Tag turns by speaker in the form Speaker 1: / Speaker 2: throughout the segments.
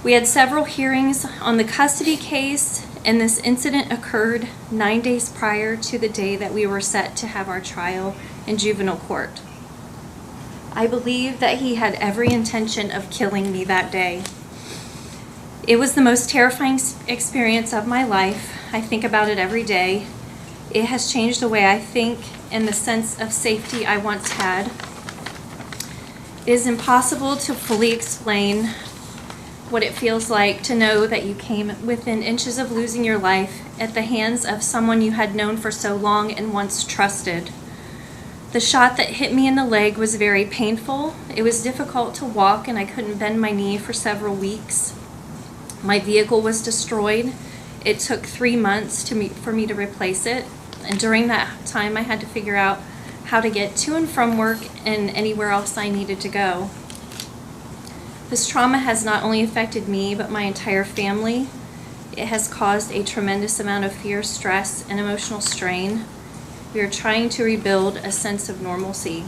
Speaker 1: We had several hearings on the custody case, and this incident occurred 9 days prior to the day that we were set to have our trial in juvenile court. I believe that he had every intention of killing me that day. It was the most terrifying experience of my life. I think about it every day. It has changed the way I think and the sense of safety I once had. It is impossible to fully explain what it feels like to know that you came within inches of losing your life at the hands of someone you had known for so long and once trusted. The shot that hit me in the leg was very painful. It was difficult to walk, and I couldn't bend my knee for several weeks. My vehicle was destroyed. It took 3 months for me to replace it, and during that time I had to figure out how to get to and from work and anywhere else I needed to go. This trauma has not only affected me, but my entire family. It has caused a tremendous amount of fear, stress, and emotional strain. We are trying to rebuild a sense of normalcy.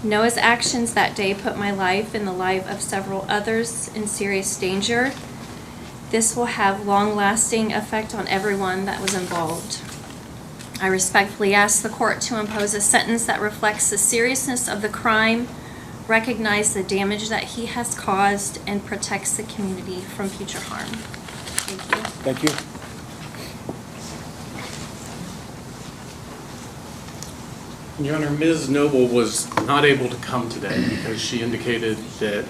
Speaker 1: Noah's actions that day put my life and the life of several others in serious danger. This will have long-lasting effect on everyone that was involved. I respectfully ask the court to impose a sentence that reflects the seriousness of the crime, recognize the damage that he has caused, and protects the community from future harm. Thank you.
Speaker 2: Thank you.
Speaker 3: Your Honor, Ms. Noble was not able to come today because she indicated that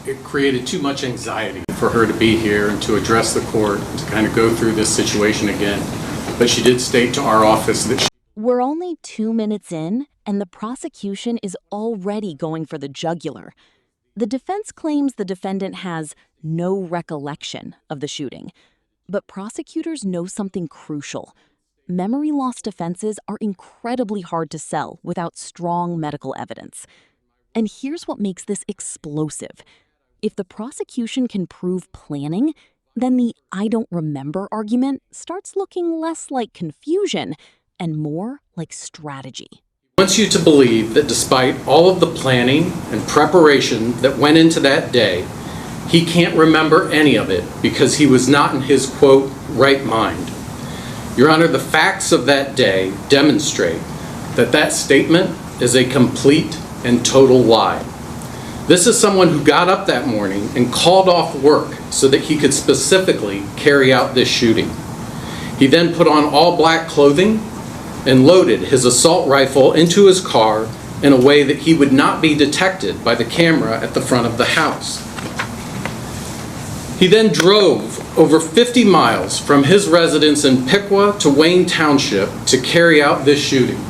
Speaker 3: it created too much anxiety for her to be here and to address the court and to kind of go through this situation again. But she did state to our office that
Speaker 4: We're only 2 minutes in, and the prosecution is already going for the jugular. The defense claims the defendant has no recollection of the shooting. But prosecutors know something crucial. Memory loss defenses are incredibly hard to sell without strong medical evidence. And here's what makes this explosive. If the prosecution can prove planning, then the "I don't remember" argument starts looking less like confusion and more like strategy.
Speaker 3: wants you to believe that despite all of the planning and preparation that went into that day, he can't remember any of it because he was not in his, quote, right mind. Your Honor, the facts of that day demonstrate that that statement is a complete and total lie. This is someone who got up that morning and called off work so that he could specifically carry out this shooting. He then put on all black clothing and loaded his assault rifle into his car in a way that he would not be detected by the camera at the front of the house. He then drove over 50 miles from his residence in Piqua to Wayne Township to carry out this shooting.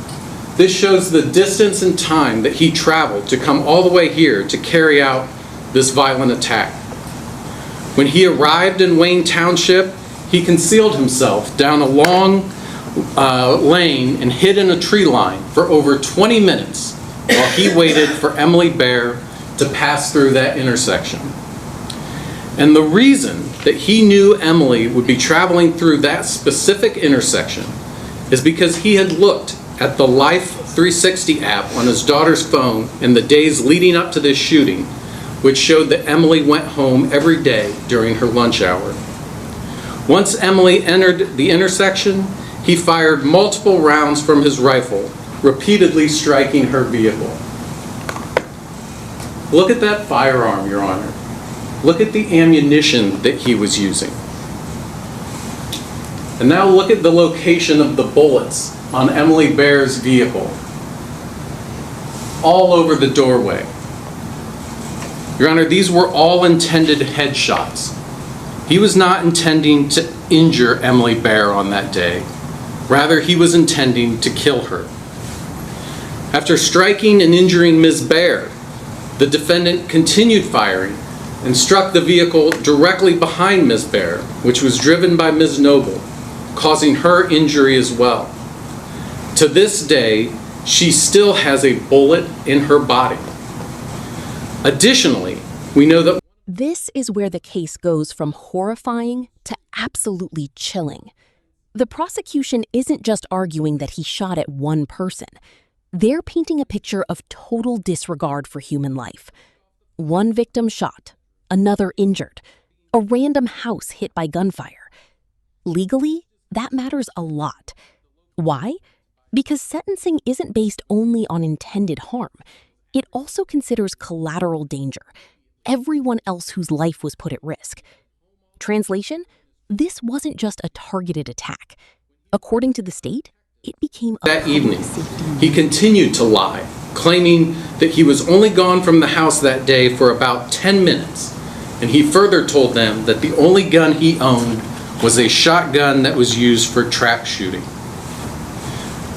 Speaker 3: This shows the distance and time that he traveled to come all the way here to carry out this violent attack. When he arrived in Wayne Township, he concealed himself down a long lane and hid in a tree line for over 20 minutes while he waited for Emily Bear to pass through that intersection. And the reason that he knew Emily would be traveling through that specific intersection is because he had looked at the Life 360 app on his daughter's phone in the days leading up to this shooting, which showed that Emily went home every day during her lunch hour. Once Emily entered the intersection, he fired multiple rounds from his rifle, repeatedly striking her vehicle. Look at that firearm, Your Honor. Look at the ammunition that he was using. And now look at the location of the bullets on Emily Bear's vehicle. All over the doorway. Your Honor, these were all intended headshots. He was not intending to injure Emily Bear on that day. Rather, he was intending to kill her. After striking and injuring Ms. Bear, the defendant continued firing and struck the vehicle directly behind Ms. Bear, which was driven by Ms. Noble, causing her injury as well. To this day, she still has a bullet in her body. Additionally, we know that
Speaker 4: This is where the case goes from horrifying to absolutely chilling. The prosecution isn't just arguing that he shot at one person. They're painting a picture of total disregard for human life. One victim shot, another injured, a random house hit by gunfire. Legally, that matters a lot. Why? Because sentencing isn't based only on intended harm. It also considers collateral danger, everyone else whose life was put at risk. Translation? This wasn't just a targeted attack. According to the state, it became a
Speaker 3: That evening,
Speaker 4: safety
Speaker 3: he continued to lie, claiming that he was only gone from the house that day for about 10 minutes, and he further told them that the only gun he owned was a shotgun that was used for trap shooting.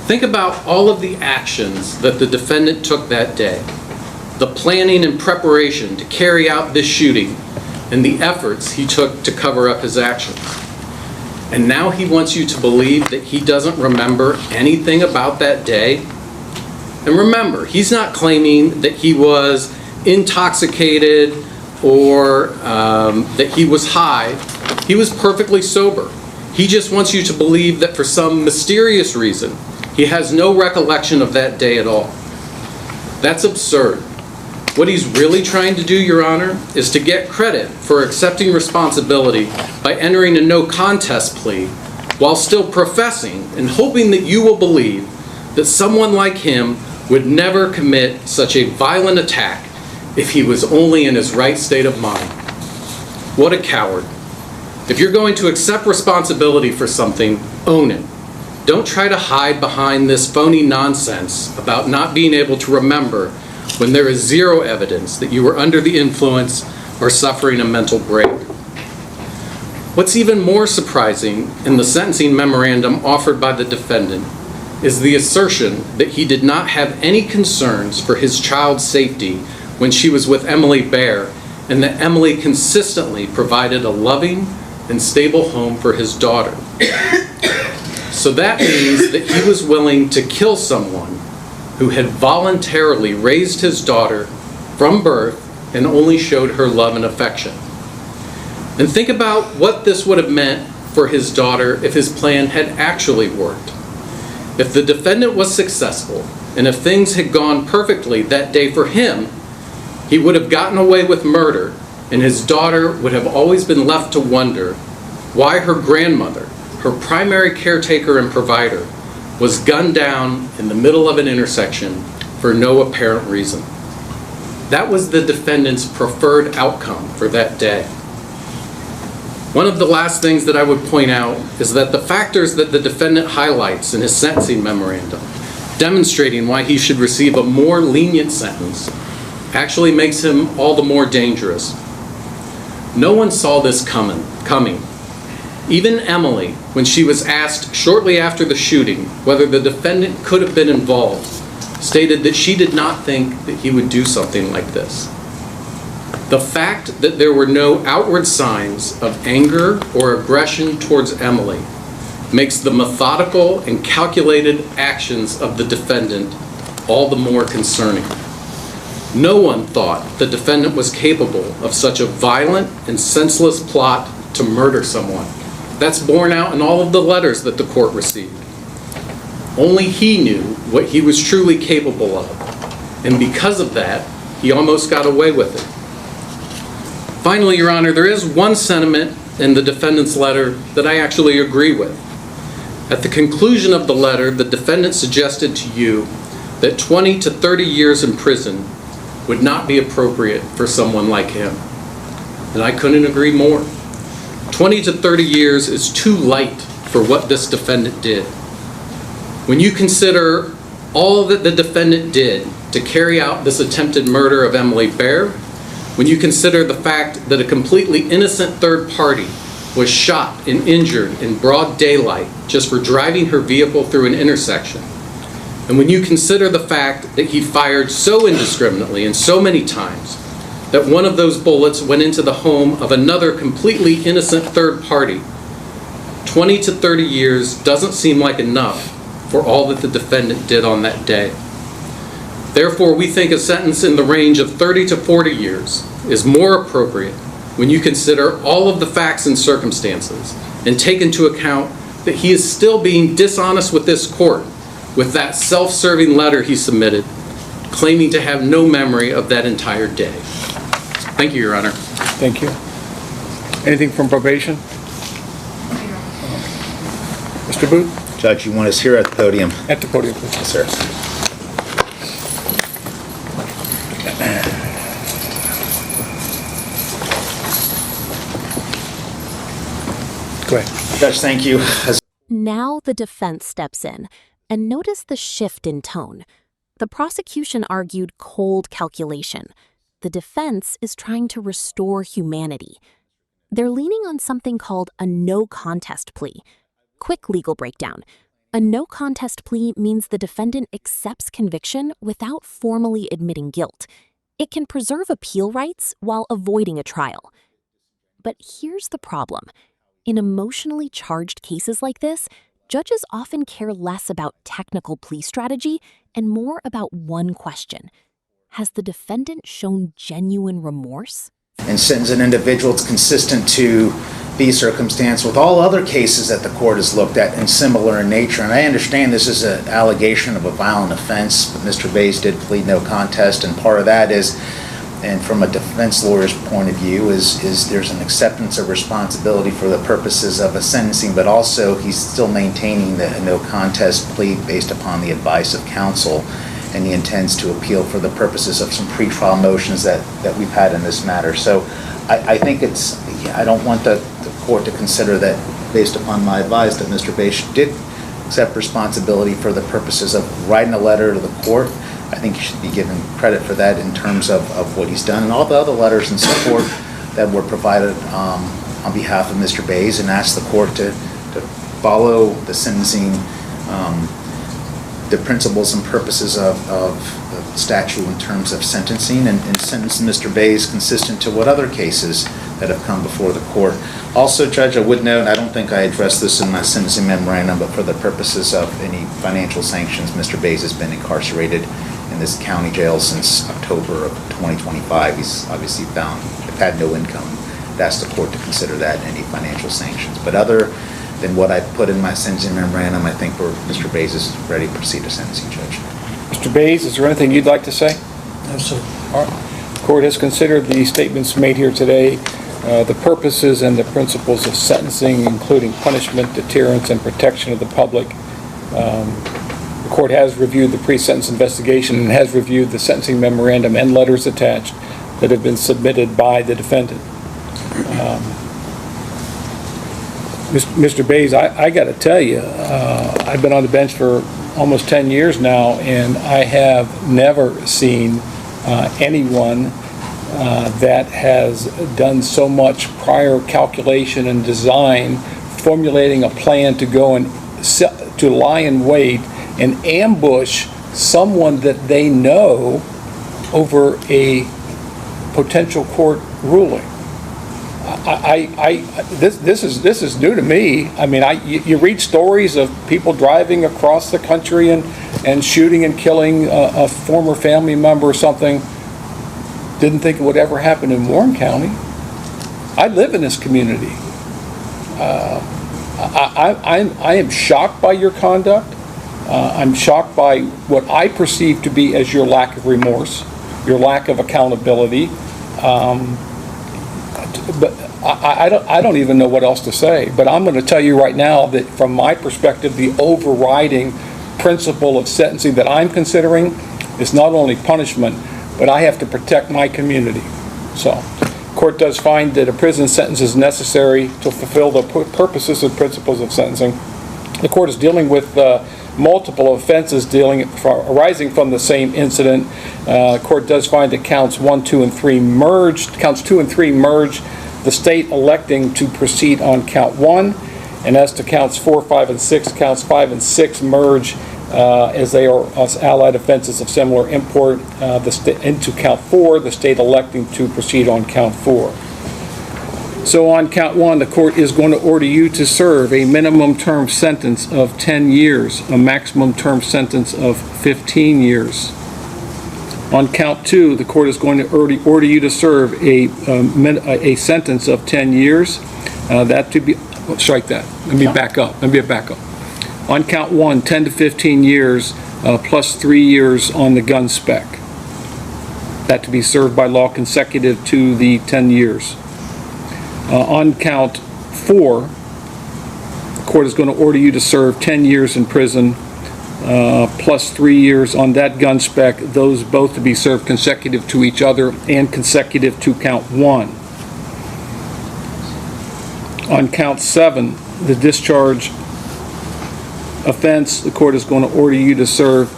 Speaker 3: Think about all of the actions that the defendant took that day, the planning and preparation to carry out this shooting, and the efforts he took to cover up his actions. And now he wants you to believe that he doesn't remember anything about that day. And remember, he's not claiming that he was intoxicated or that he was high. He was perfectly sober. He just wants you to believe that for some mysterious reason, he has no recollection of that day at all. That's absurd. What he's really trying to do, Your Honor, is to get credit for accepting responsibility by entering a no contest plea while still professing and hoping that you will believe that someone like him would never commit such a violent attack if he was only in his right state of mind. What a coward. If you're going to accept responsibility for something, own it. Don't try to hide behind this phony nonsense about not being able to remember when there is zero evidence that you were under the influence or suffering a mental break. What's even more surprising in the sentencing memorandum offered by the defendant is the assertion that he did not have any concerns for his child's safety when she was with Emily Bear, and that Emily consistently provided a loving and stable home for his daughter. So that means that he was willing to kill someone who had voluntarily raised his daughter from birth and only showed her love and affection. And think about what this would have meant for his daughter if his plan had actually worked. If the defendant was successful, and if things had gone perfectly that day for him, he would have gotten away with murder, and his daughter would have always been left to wonder why her grandmother, her primary caretaker and provider, was gunned down in the middle of an intersection for no apparent reason. That was the defendant's preferred outcome for that day. One of the last things that I would point out is that the factors that the defendant highlights in his sentencing memorandum, demonstrating why he should receive a more lenient sentence, actually makes him all the more dangerous. No one saw this coming. Even Emily, when she was asked shortly after the shooting whether the defendant could have been involved, stated that she did not think that he would do something like this. The fact that there were no outward signs of anger or aggression towards Emily makes the methodical and calculated actions of the defendant all the more concerning. No one thought the defendant was capable of such a violent and senseless plot to murder someone. That's borne out in all of the letters that the court received. Only he knew what he was truly capable of, and because of that, he almost got away with it. Finally, Your Honor, there is one sentiment in the defendant's letter that I actually agree with. At the conclusion of the letter, the defendant suggested to you that 20 to 30 years in prison would not be appropriate for someone like him. And I couldn't agree more. 20 to 30 years is too light for what this defendant did. When you consider all that the defendant did to carry out this attempted murder of Emily Bear, when you consider the fact that a completely innocent third party was shot and injured in broad daylight just for driving her vehicle through an intersection, and when you consider the fact that he fired so indiscriminately and so many times that one of those bullets went into the home of another completely innocent third party, 20 to 30 years doesn't seem like enough for all that the defendant did on that day. Therefore, we think a sentence in the range of 30 to 40 years is more appropriate when you consider all of the facts and circumstances and take into account that he is still being dishonest with this court with that self-serving letter he submitted, claiming to have no memory of that entire day. Thank you, Your Honor.
Speaker 2: Thank you. Anything from probation? Mr. Booth?
Speaker 5: Judge, you want us here at the podium?
Speaker 2: At the podium, please.
Speaker 5: Yes, sir.
Speaker 2: Go ahead.
Speaker 5: Judge, thank you.
Speaker 4: Now the defense steps in, and notice the shift in tone. The prosecution argued cold calculation. The defense is trying to restore humanity. They're leaning on something called a no contest plea. Quick legal breakdown. A no contest plea means the defendant accepts conviction without formally admitting guilt. It can preserve appeal rights while avoiding a trial. But here's the problem. In emotionally charged cases like this, judges often care less about technical plea strategy and more about one question. Has the defendant shown genuine remorse?
Speaker 5: And sentence an individual that's consistent to the circumstance with all other cases that the court has looked at and similar in nature. And I understand this is an allegation of a violent offense, but Mr. Bays did plead no contest, and part of that is, and from a defense lawyer's point of view, is there's an acceptance of responsibility for the purposes of a sentencing, but also he's still maintaining the no contest plea based upon the advice of counsel, and he intends to appeal for the purposes of some pretrial motions that we've had in this matter. So I think I don't want the court to consider that, based upon my advice, that Mr. Bays did accept responsibility for the purposes of writing a letter to the court. I think he should be given credit for that in terms of what he's done, and all the other letters and support that were provided on behalf of Mr. Bays, and ask the court to follow the sentencing, the principles and purposes of the statute in terms of sentencing, and sentence Mr. Bays consistent to what other cases that have come before the court. Also, Judge, I would note, I don't think I addressed this in my sentencing memorandum, but for the purposes of any financial sanctions, Mr. Bays has been incarcerated in this county jail since October of 2025. He's obviously had no income. I'd ask the court to consider that any financial sanctions. But other than what I put in my sentencing memorandum, I think Mr. Bays is ready to proceed to sentencing, Judge.
Speaker 2: Mr. Bays, is there anything you'd like to say?
Speaker 6: No, sir.
Speaker 2: All right. The court has considered the statements made here today, the purposes and the principles of sentencing, including punishment, deterrence, and protection of the public. The court has reviewed the pre-sentence investigation and has reviewed the sentencing memorandum and letters attached that have been submitted by the defendant. Mr. Bays, I got to tell you, I've been on the bench for almost 10 years now, and I have never seen anyone that has done so much prior calculation and design, formulating a plan to go and to lie in wait and ambush someone that they know over a potential court ruling. This is new to me. I mean, you read stories of people driving across the country and shooting and killing a former family member or something. Didn't think it would ever happen in Warren County. I live in this community. I am shocked by your conduct. I'm shocked by what I perceive to be as your lack of remorse, your lack of accountability. But I don't even know what else to say. But I'm going to tell you right now that from my perspective, the overriding principle of sentencing that I'm considering is not only punishment, but I have to protect my community. So, court does find that a prison sentence is necessary to fulfill the purposes and principles of sentencing. The court is dealing with multiple offenses arising from the same incident. Court does find that counts 1, 2, and 3 merged. Counts 2 and 3 merged. The state electing to proceed on count 1, and as to counts 4, 5, and 6, counts 5 and 6 merge as they are allied offenses of similar import. Into count 4, the state electing to proceed on count 4. So on count 1, the court is going to order you to serve a minimum term sentence of 10 years, a maximum term sentence of 15 years. On count 2, the court is going to order you to serve a sentence of 10 years. That to be, strike that. Let me back up. On count 1, 10 to 15 years plus 3 years on the gun spec. That to be served by law consecutive to the 10 years. On count 4, the court is going to order you to serve 10 years in prison, plus 3 years on that gun spec, those both to be served consecutive to each other and consecutive to count 1. On count 7, the discharge offense, the court is going to order you to serve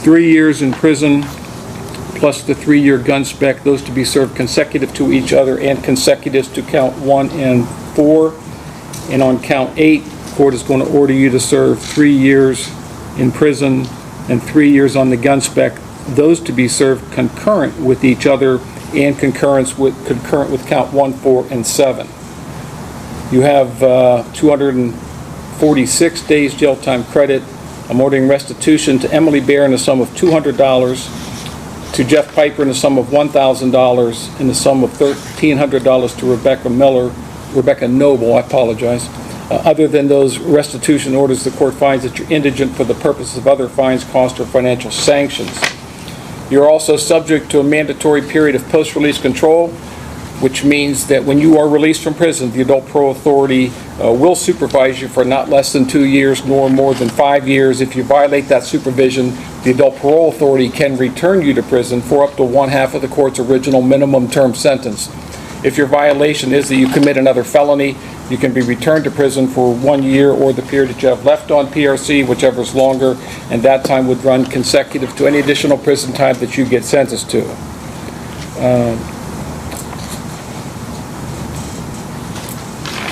Speaker 2: 3 years in prison, plus the 3-year gun spec, those to be served consecutive to each other and consecutive to count 1 and 4. And on count 8, the court is going to order you to serve 3 years in prison and 3 years on the gun spec, those to be served concurrent with each other and concurrent with count 1, 4, and 7. You have 246 days jail time credit. I'm ordering restitution to Emily Bear in the sum of $200, to Jeff Piper in the sum of $1,000, in the sum of $1,300 to Rebecca Noble, I apologize. Other than those restitution orders, the court finds that you're indigent for the purposes of other fines, costs, or financial sanctions. You're also subject to a mandatory period of post-release control, which means that when you are released from prison, the Adult Parole Authority will supervise you for not less than 2 years nor more than 5 years. If you violate that supervision, the Adult Parole Authority can return you to prison for up to 1/2 of the court's original minimum term sentence. If your violation is that you commit another felony, you can be returned to prison for 1 year or the period that you have left on PRC, whichever is longer, and that time would run consecutive to any additional prison time that you get sentenced to.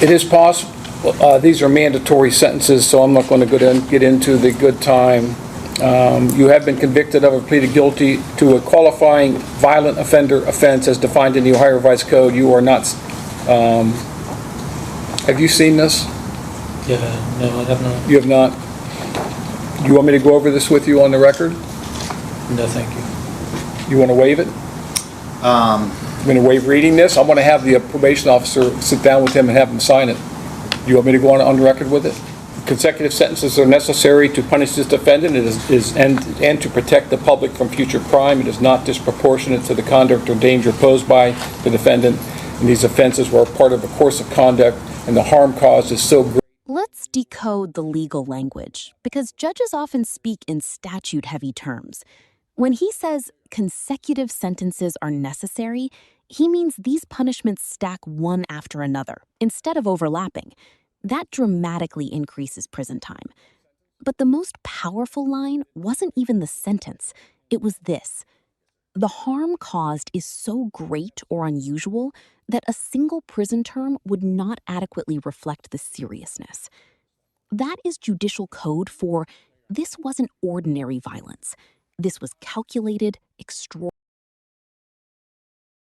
Speaker 2: It is possible, these are mandatory sentences, so I'm not going to get into the good time. You have been convicted of or pleaded guilty to a qualifying violent offender offense as defined in the Ohio Revised Code. You are not, have you seen this?
Speaker 6: Yeah, no, I have not.
Speaker 2: You have not? You want me to go over this with you on the record?
Speaker 6: No, thank you.
Speaker 2: You want to waive it? I'm going to waive reading this. I want to have the probation officer sit down with him and have him sign it. Do you want me to go on the record with it? Consecutive sentences are necessary to punish this defendant and to protect the public from future crime. It is not disproportionate to the conduct or danger posed by the defendant. And these offenses were part of a course of conduct, and the harm caused is so great.
Speaker 4: Let's decode the legal language, because judges often speak in statute-heavy terms. When he says consecutive sentences are necessary, he means these punishments stack one after another, instead of overlapping. That dramatically increases prison time. But the most powerful line wasn't even the sentence. It was this: the harm caused is so great or unusual that a single prison term would not adequately reflect the seriousness. That is judicial code for this wasn't ordinary violence. This was calculated, extraordinary.